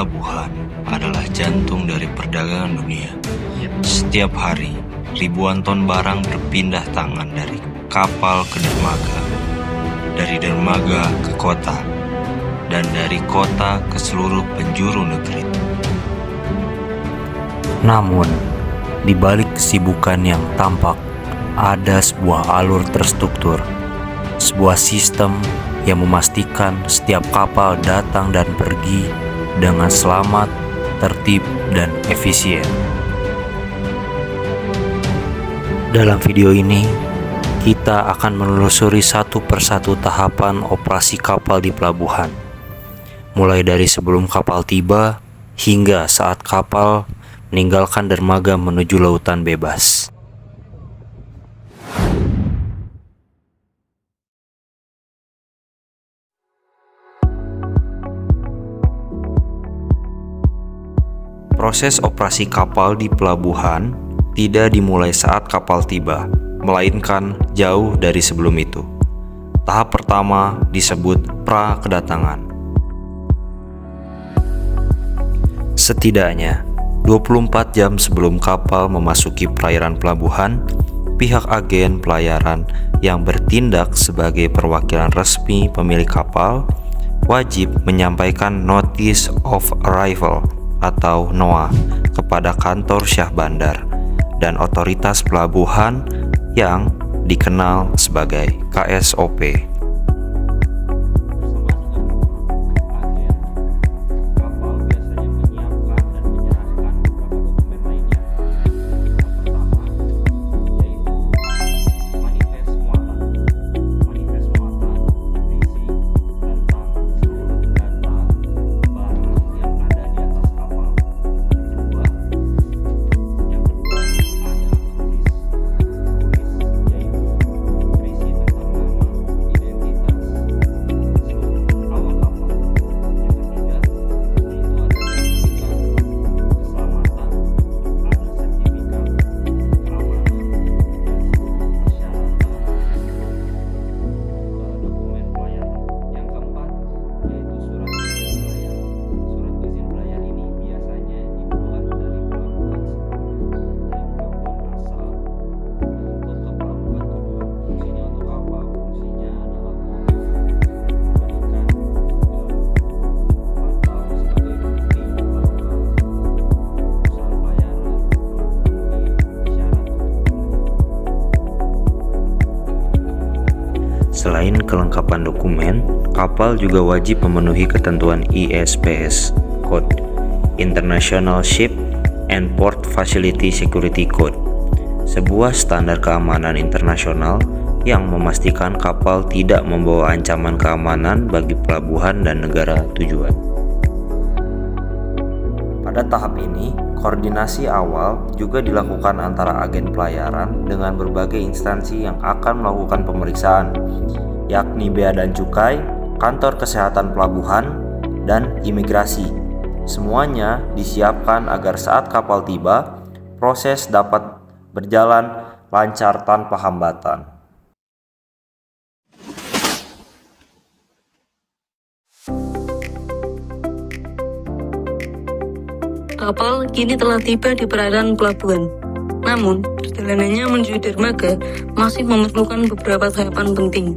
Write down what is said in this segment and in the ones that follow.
Pelabuhan adalah jantung dari perdagangan dunia. Setiap hari, ribuan ton barang berpindah tangan dari kapal ke dermaga, dari dermaga ke kota, dan dari kota ke seluruh penjuru negeri. Namun, di balik kesibukan yang tampak, ada sebuah alur terstruktur, sebuah sistem yang memastikan setiap kapal datang dan pergi dengan selamat, tertib, dan efisien. Dalam video ini, kita akan menelusuri satu persatu tahapan operasi kapal di pelabuhan, mulai dari sebelum kapal tiba hingga saat kapal meninggalkan dermaga menuju lautan bebas. Proses operasi kapal di pelabuhan tidak dimulai saat kapal tiba, melainkan jauh dari sebelum itu. Tahap pertama disebut pra-kedatangan. Setidaknya 24 jam sebelum kapal memasuki perairan pelabuhan, pihak agen pelayaran yang bertindak sebagai perwakilan resmi pemilik kapal wajib menyampaikan Notice of Arrival atau NOA kepada kantor Syah Bandar dan otoritas pelabuhan yang dikenal sebagai KSOP. Selain kelengkapan dokumen, kapal juga wajib memenuhi ketentuan ISPS Code, International Ship and Port Facility Security Code, sebuah standar keamanan internasional yang memastikan kapal tidak membawa ancaman keamanan bagi pelabuhan dan negara tujuan. Pada tahap ini, koordinasi awal juga dilakukan antara agen pelayaran dengan berbagai instansi yang akan melakukan pemeriksaan, yakni Bea dan Cukai, Kantor Kesehatan Pelabuhan, dan Imigrasi. Semuanya disiapkan agar saat kapal tiba, proses dapat berjalan lancar tanpa hambatan. Kapal kini telah tiba di perairan pelabuhan. Namun, perjalanannya menuju dermaga masih memerlukan beberapa tahapan penting.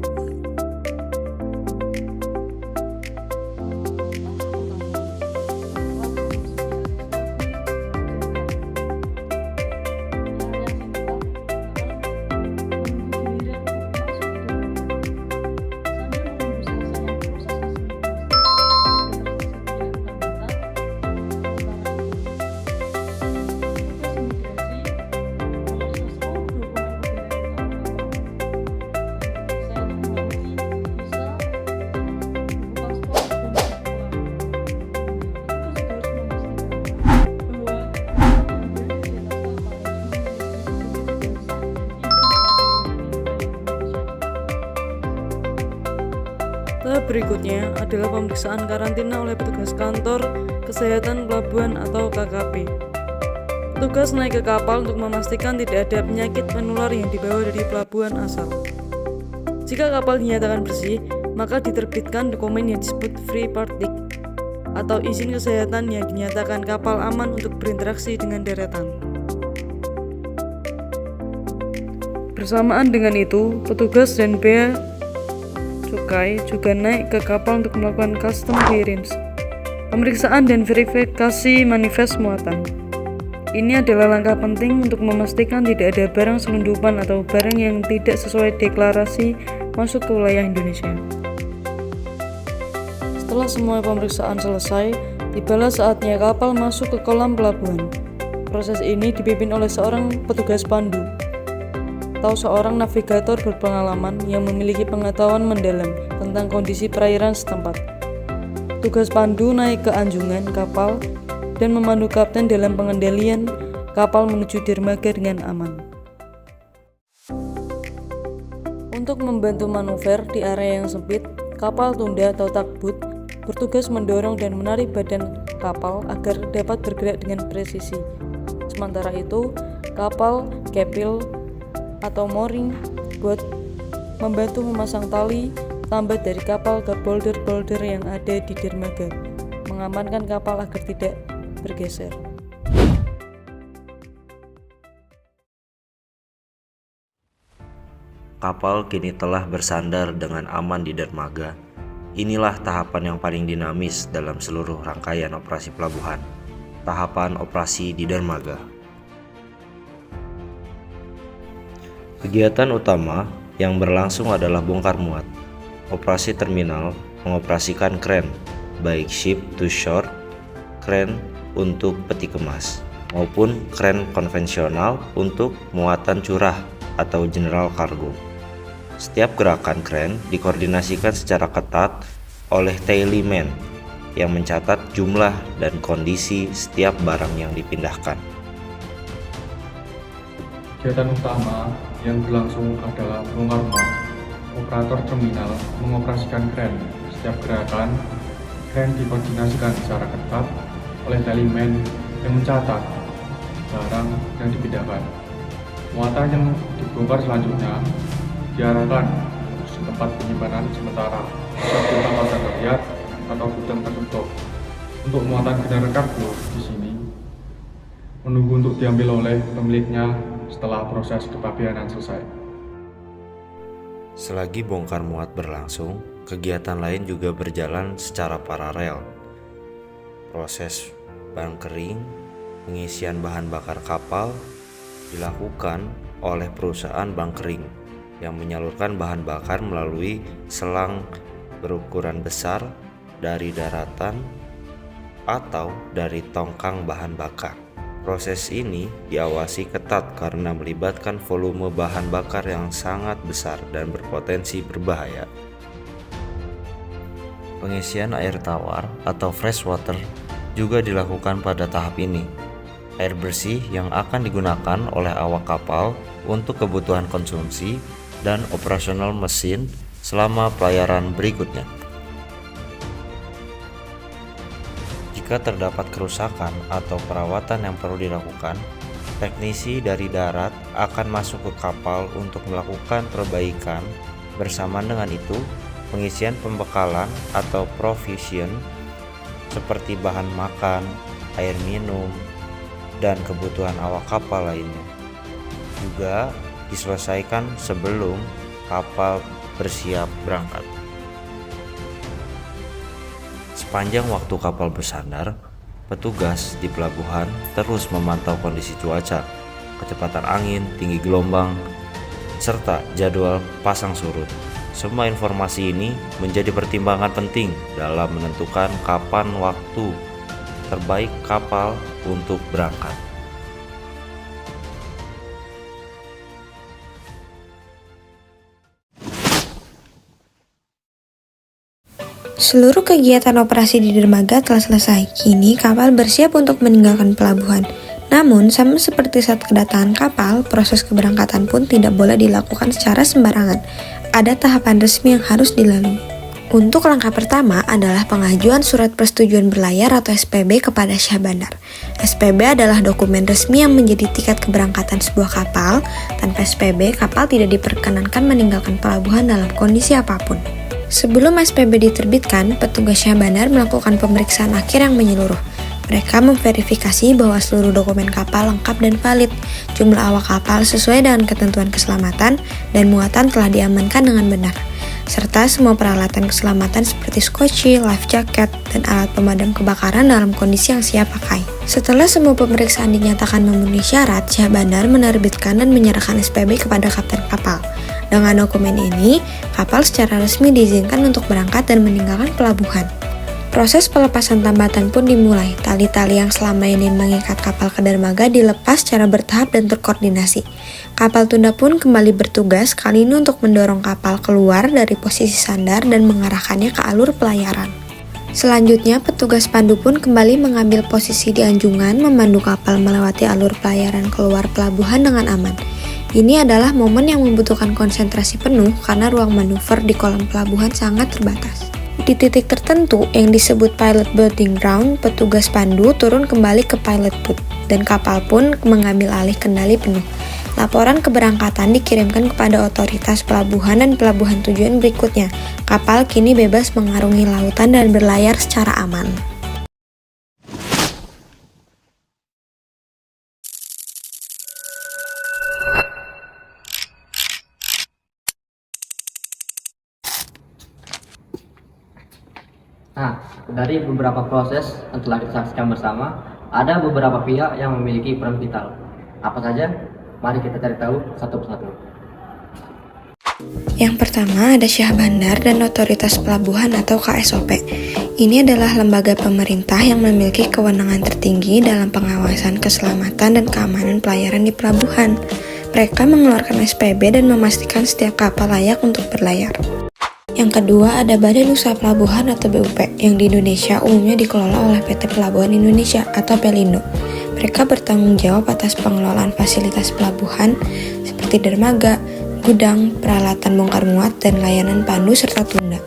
Tahap berikutnya adalah pemeriksaan karantina oleh petugas kantor kesehatan pelabuhan atau KKP. Petugas naik ke kapal untuk memastikan tidak ada penyakit menular yang dibawa dari pelabuhan asal. Jika kapal dinyatakan bersih, maka diterbitkan dokumen yang disebut Free Port Ticket. atau izin kesehatan yang dinyatakan kapal aman untuk berinteraksi dengan daratan. Bersamaan dengan itu, petugas dan bea cukai juga naik ke kapal untuk melakukan custom clearance, pemeriksaan dan verifikasi manifest muatan. Ini adalah langkah penting untuk memastikan tidak ada barang selundupan atau barang yang tidak sesuai deklarasi masuk ke wilayah Indonesia. Setelah semua pemeriksaan selesai, tibalah saatnya kapal masuk ke kolam pelabuhan. Proses ini dipimpin oleh seorang petugas pandu atau seorang navigator berpengalaman yang memiliki pengetahuan mendalam tentang kondisi perairan setempat. Tugas pandu naik ke anjungan kapal dan memandu kapten dalam pengendalian kapal menuju dermaga dengan aman. Untuk membantu manuver di area yang sempit, kapal tunda atau takbut bertugas mendorong dan menarik badan kapal agar dapat bergerak dengan presisi. Sementara itu, kapal kepil atau mooring buat membantu memasang tali tambat dari kapal ke boulder-boulder yang ada di dermaga, mengamankan kapal agar tidak bergeser. Kapal kini telah bersandar dengan aman di dermaga. Inilah tahapan yang paling dinamis dalam seluruh rangkaian operasi pelabuhan. Tahapan operasi di dermaga. Kegiatan utama yang berlangsung adalah bongkar muat. Operasi terminal mengoperasikan kren, baik ship to shore, kren untuk peti kemas, maupun kren konvensional untuk muatan curah atau general cargo. Setiap gerakan kren dikoordinasikan secara ketat oleh tailyman yang mencatat jumlah dan kondisi setiap barang yang dipindahkan. Kegiatan utama yang berlangsung adalah bongkar muat. Operator terminal mengoperasikan kren. Setiap gerakan kren dikoordinasikan secara ketat oleh tailyman yang mencatat barang yang dipindahkan. Muatan yang dibongkar selanjutnya diarahkan ke tempat penyimpanan sementara seperti kapal darurat atau gudang tertutup. Untuk muatan kendaraan kargo di sini menunggu untuk diambil oleh pemiliknya setelah proses kepabeanan selesai. Selagi bongkar muat berlangsung, kegiatan lain juga berjalan secara paralel. Proses bunkering, pengisian bahan bakar kapal dilakukan oleh perusahaan bunkering yang menyalurkan bahan bakar melalui selang berukuran besar dari daratan atau dari tongkang bahan bakar. Proses ini diawasi ketat karena melibatkan volume bahan bakar yang sangat besar dan berpotensi berbahaya. Pengisian air tawar atau fresh water juga dilakukan pada tahap ini. Air bersih yang akan digunakan oleh awak kapal untuk kebutuhan konsumsi dan operasional mesin selama pelayaran berikutnya. Jika terdapat kerusakan atau perawatan yang perlu dilakukan, teknisi dari darat akan masuk ke kapal untuk melakukan perbaikan. Bersamaan dengan itu, pengisian pembekalan atau provision seperti bahan makan, air minum, dan kebutuhan awak kapal lainnya juga diselesaikan sebelum kapal bersiap berangkat. Sepanjang waktu kapal bersandar, petugas di pelabuhan terus memantau kondisi cuaca, kecepatan angin, tinggi gelombang, serta jadwal pasang surut. Semua informasi ini menjadi pertimbangan penting dalam menentukan kapan waktu terbaik kapal untuk berangkat. Seluruh kegiatan operasi di dermaga telah selesai. Kini kapal bersiap untuk meninggalkan pelabuhan. Namun, sama seperti saat kedatangan kapal, proses keberangkatan pun tidak boleh dilakukan secara sembarangan. Ada tahapan resmi yang harus dilalui. Untuk langkah pertama adalah pengajuan surat persetujuan berlayar atau SPB kepada Syah Bandar. SPB adalah dokumen resmi yang menjadi tiket keberangkatan sebuah kapal. Tanpa SPB, kapal tidak diperkenankan meninggalkan pelabuhan dalam kondisi apapun. Sebelum SPB diterbitkan, petugas Syah Bandar melakukan pemeriksaan akhir yang menyeluruh. Mereka memverifikasi bahwa seluruh dokumen kapal lengkap dan valid, jumlah awak kapal sesuai dengan ketentuan keselamatan, dan muatan telah diamankan dengan benar, serta semua peralatan keselamatan seperti skoci, life jacket, dan alat pemadam kebakaran dalam kondisi yang siap pakai. Setelah semua pemeriksaan dinyatakan memenuhi syarat, Syah Bandar menerbitkan dan menyerahkan SPB kepada kapten kapal. Dengan dokumen ini, kapal secara resmi diizinkan untuk berangkat dan meninggalkan pelabuhan. Proses pelepasan tambatan pun dimulai. Tali-tali yang selama ini mengikat kapal ke dermaga dilepas secara bertahap dan terkoordinasi. Kapal tunda pun kembali bertugas, kali ini untuk mendorong kapal keluar dari posisi sandar dan mengarahkannya ke alur pelayaran. Selanjutnya, petugas pandu pun kembali mengambil posisi di anjungan memandu kapal melewati alur pelayaran keluar pelabuhan dengan aman. Ini adalah momen yang membutuhkan konsentrasi penuh karena ruang manuver di kolam pelabuhan sangat terbatas. Di titik tertentu yang disebut pilot boarding ground, petugas pandu turun kembali ke pilot boat dan kapal pun mengambil alih kendali penuh. Laporan keberangkatan dikirimkan kepada otoritas pelabuhan dan pelabuhan tujuan berikutnya. Kapal kini bebas mengarungi lautan dan berlayar secara aman. Nah, dari beberapa proses yang telah kita saksikan bersama, ada beberapa pihak yang memiliki peran vital. Apa saja? Mari kita cari tahu satu persatu. Yang pertama ada Syah Bandar dan Otoritas Pelabuhan atau KSOP. Ini adalah lembaga pemerintah yang memiliki kewenangan tertinggi dalam pengawasan keselamatan dan keamanan pelayaran di pelabuhan. Mereka mengeluarkan SPB dan memastikan setiap kapal layak untuk berlayar. Yang kedua ada Badan Usaha Pelabuhan atau BUP yang di Indonesia umumnya dikelola oleh PT Pelabuhan Indonesia atau Pelindo. Mereka bertanggung jawab atas pengelolaan fasilitas pelabuhan seperti dermaga, gudang, peralatan bongkar muat, dan layanan pandu serta tunda.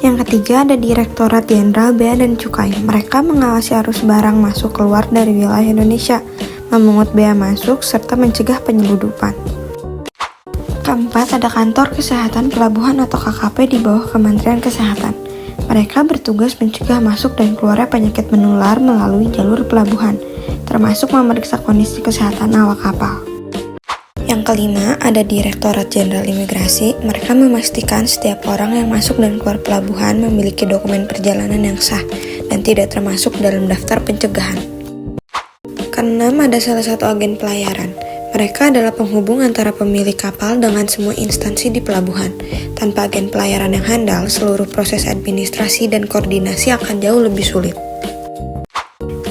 Yang ketiga ada Direktorat Jenderal Bea dan Cukai. Mereka mengawasi arus barang masuk keluar dari wilayah Indonesia, memungut bea masuk, serta mencegah penyeludupan. Keempat, ada Kantor Kesehatan Pelabuhan atau KKP di bawah Kementerian Kesehatan. Mereka bertugas mencegah masuk dan keluarnya penyakit menular melalui jalur pelabuhan, termasuk memeriksa kondisi kesehatan awak kapal. Yang kelima, ada Direktorat Jenderal Imigrasi. Mereka memastikan setiap orang yang masuk dan keluar pelabuhan memiliki dokumen perjalanan yang sah dan tidak termasuk dalam daftar pencegahan. Keenam, ada salah satu agen pelayaran. Mereka adalah penghubung antara pemilik kapal dengan semua instansi di pelabuhan. Tanpa agen pelayaran yang handal, seluruh proses administrasi dan koordinasi akan jauh lebih sulit.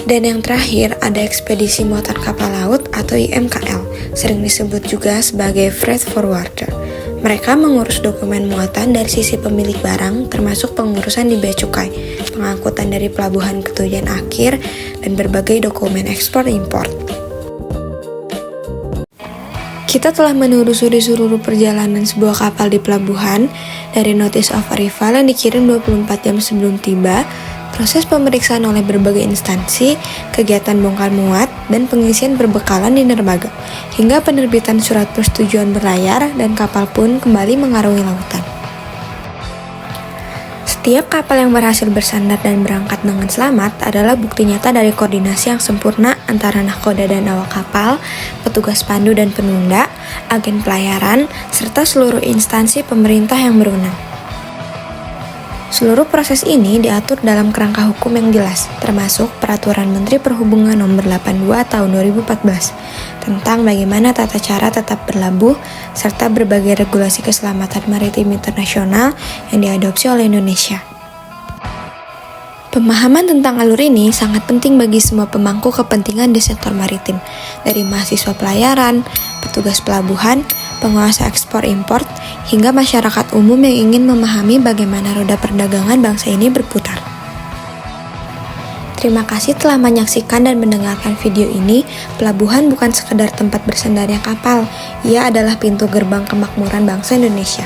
Dan yang terakhir, ada Ekspedisi Muatan Kapal Laut atau IMKL, sering disebut juga sebagai Freight Forwarder. Mereka mengurus dokumen muatan dari sisi pemilik barang, termasuk pengurusan di bea cukai, pengangkutan dari pelabuhan ke tujuan akhir, dan berbagai dokumen ekspor-impor. Kita telah menelusuri seluruh perjalanan sebuah kapal di pelabuhan, dari notice of arrival yang dikirim 24 jam sebelum tiba, proses pemeriksaan oleh berbagai instansi, kegiatan bongkar muat, dan pengisian perbekalan di dermaga, hingga penerbitan surat persetujuan berlayar dan kapal pun kembali mengarungi lautan. Setiap kapal yang berhasil bersandar dan berangkat dengan selamat adalah bukti nyata dari koordinasi yang sempurna antara nahkoda dan awak kapal, petugas pandu dan penunda, agen pelayaran, serta seluruh instansi pemerintah yang berwenang. Seluruh proses ini diatur dalam kerangka hukum yang jelas, termasuk Peraturan Menteri Perhubungan Nomor 82 Tahun 2014 tentang bagaimana tata cara tetap berlabuh, serta berbagai regulasi keselamatan maritim internasional yang diadopsi oleh Indonesia. Pemahaman tentang alur ini sangat penting bagi semua pemangku kepentingan di sektor maritim, dari mahasiswa pelayaran, petugas pelabuhan, penguasa ekspor-impor, hingga masyarakat umum yang ingin memahami bagaimana roda perdagangan bangsa ini berputar. Terima kasih telah menyaksikan dan mendengarkan video ini. Pelabuhan bukan sekedar tempat bersandarnya kapal, ia adalah pintu gerbang kemakmuran bangsa Indonesia.